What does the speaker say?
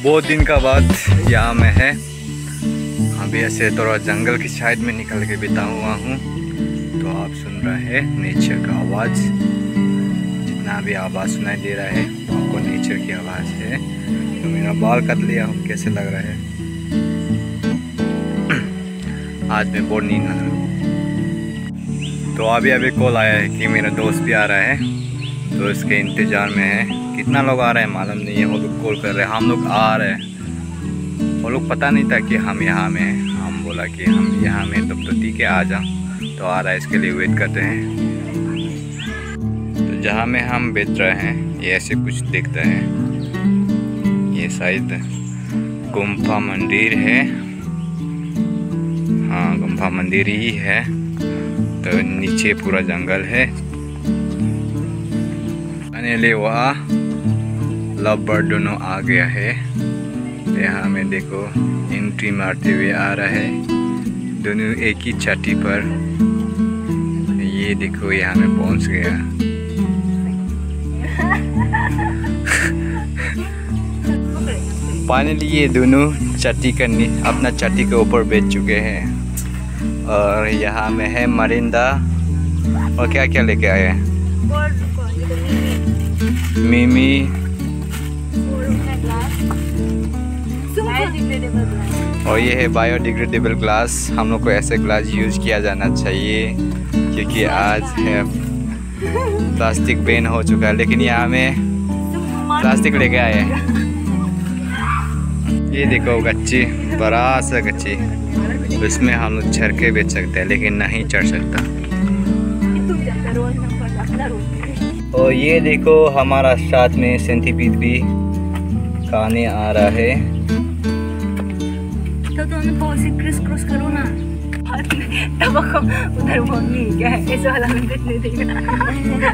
बहुत दिन का बाद यहाँ में है। अभी ऐसे थोड़ा जंगल की साइड में निकल के बिता हुआ हूँ, तो आप सुन रहे हैं नेचर का आवाज़। जितना भी आवाज़ सुनाई दे रहा है आपको नेचर की आवाज़ है। तो मेरा बाल काट लिया हूँ, कैसे लग रहा है? आज मैं बहुत नींद आ रहा हूँ। तो अभी कॉल आया है कि मेरा दोस्त भी आ रहा है, तो इसके इंतज़ार में है। कितना लोग आ रहे हैं मालूम नहीं है, वो लोग कॉल कर रहे हैं, हम लोग आ रहे हैं। वो लोग पता नहीं था कि हम यहाँ में हैं। हम बोला कि हम यहाँ में, तब तो ठीक है आ जाओ। तो आ रहा है, इसके लिए वेट करते हैं। तो जहाँ में हम बैठ रहे हैं ये ऐसे कुछ दिखता है। ये शायद गुम्फा मंदिर है। हाँ, गुम्फा मंदिर ही है। तो नीचे पूरा जंगल है। फाइनली वहाँ लव बर्ड दोनों आ गया है। यहाँ में देखो एंट्री मारते हुए आ रहा है, दोनों एक ही छाती पर। ये देखो यहाँ में पहुँच गया। फाइनली ये दोनों छाती करनी अपना छाती के ऊपर बैठ चुके हैं। और यहाँ में है मरिंदा और क्या क्या लेके आए हैं? मिमी, और ये है बायोडिग्रेडेबल ग्लास। हम लोग को ऐसे ग्लास यूज़ किया जाना चाहिए, क्योंकि आज है प्लास्टिक बैन हो चुका है। लेकिन यहाँ में प्लास्टिक लेके आए हैं। ये देखो गच्ची, बड़ा सा गच्ची, उसमें हम लोग चढ़ के बेच सकते हैं, लेकिन नहीं चढ़ सकता। और ये देखो हमारा साथ में सेंटीपीड भी खाने आ रहा है। तो तुमने पॉलिसी क्रिस क्रॉस करो ना। तब उधर मम्मी क्या है, ऐसे वाला में देखने देगा।